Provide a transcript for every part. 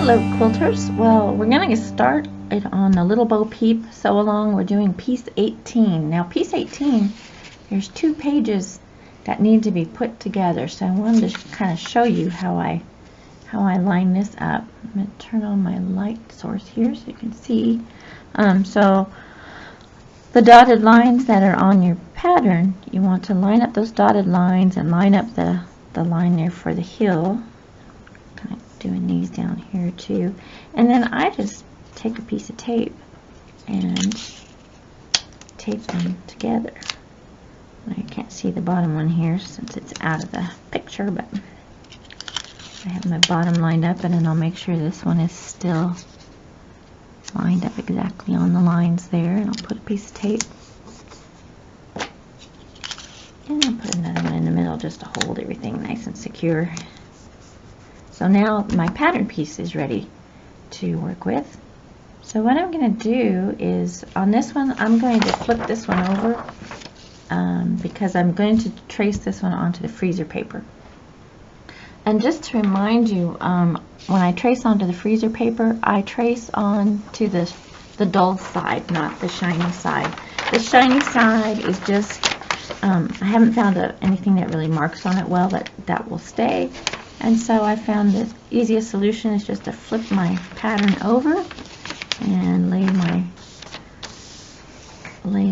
Hello quilters. Well, we're going to start it on the Little Bo Peep Sew Along. We're doing piece 18. Now piece 18, there's 2 pages that need to be put together. So I wanted to kind of show you how I line this up. I'm going to turn on my light source here so you can see. So the dotted lines that are on your pattern, you want to line up those dotted lines and line up the line there for the heel. Kind of doing these down here too. And then I just take a piece of tape and tape them together. I can't see the bottom one here since it's out of the picture, but I have my bottom lined up, and then I'll make sure this one is still lined up exactly on the lines there, and I'll put a piece of tape and I'll put another one in the middle just to hold everything nice and secure. So now my pattern piece is ready to work with. So what I'm going to do is, on this one, I'm going to flip this one over because I'm going to trace this one onto the freezer paper. And just to remind you, when I trace onto the freezer paper, I trace on to the dull side, not the shiny side. The shiny side is just, I haven't found anything that really marks on it well that will stay. And so I found the easiest solution is just to flip my pattern over and lay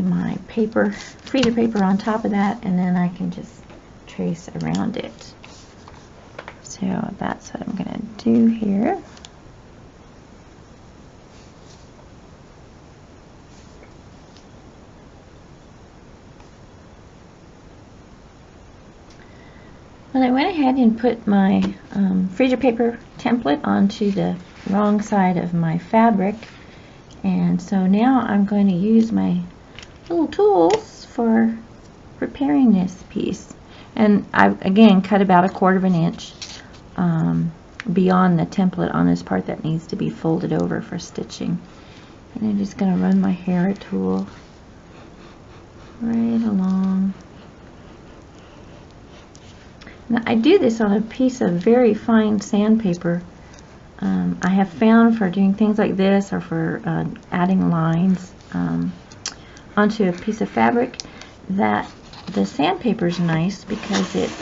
my paper, freezer paper on top of that, and then I can just trace around it. So that's what I'm going to do here. Well, I went ahead and put my freezer paper template onto the wrong side of my fabric, and so now I'm going to use my little tools for preparing this piece. And I've again cut about 1/4 inch beyond the template on this part that needs to be folded over for stitching. And I'm just going to run my hair tool right along. Now, I do this on a piece of very fine sandpaper. I have found for doing things like this, or for adding lines onto a piece of fabric, that the sandpaper is nice because this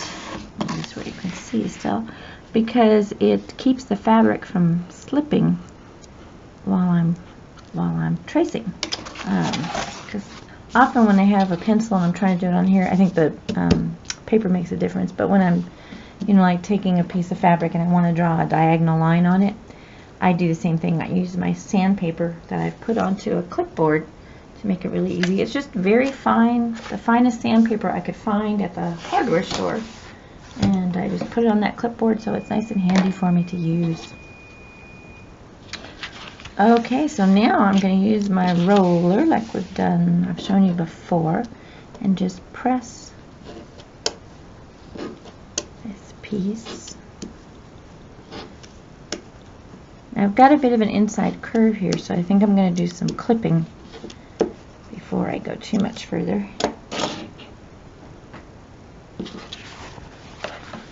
is where you can see still, because it keeps the fabric from slipping while I'm tracing. Because often when I have a pencil and I'm trying to do it on here, I think the paper makes a difference, but when I'm like taking a piece of fabric and I want to draw a diagonal line on it, I do the same thing. I use my sandpaper that I've put onto a clipboard to make it really easy. It's just very fine, the finest sandpaper I could find at the hardware store, and I just put it on that clipboard so it's nice and handy for me to use. Okay, so now I'm going to use my roller like I've shown you before, and just press this piece. Now I've got a bit of an inside curve here, so I think I'm going to do some clipping before I go too much further.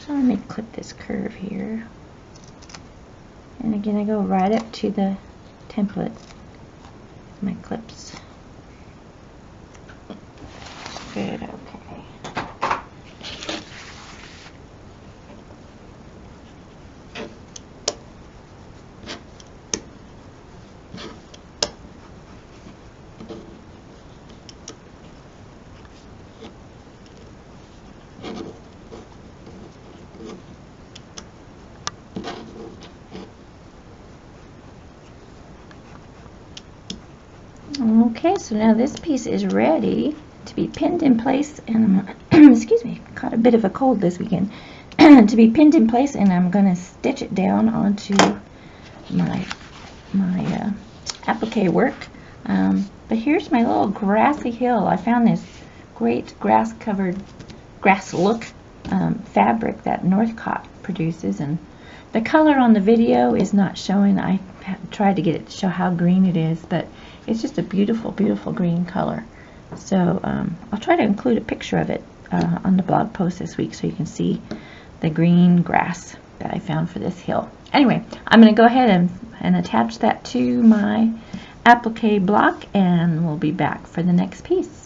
So let me clip this curve here. And again, I go right up to the template with my clips. Good, okay. Okay, so now this piece is ready to be pinned in place, and I'm excuse me, caught a bit of a cold this weekend. To be pinned in place, and I'm going to stitch it down onto my applique work. But here's my little grassy hill. I found this great grass look fabric that Northcott produces, and the color on the video is not showing. I tried to get it to show how green it is, but it's just a beautiful, beautiful green color. So I'll try to include a picture of it on the blog post this week so you can see the green grass that I found for this hill. Anyway, I'm going to go ahead and attach that to my applique block, and we'll be back for the next piece.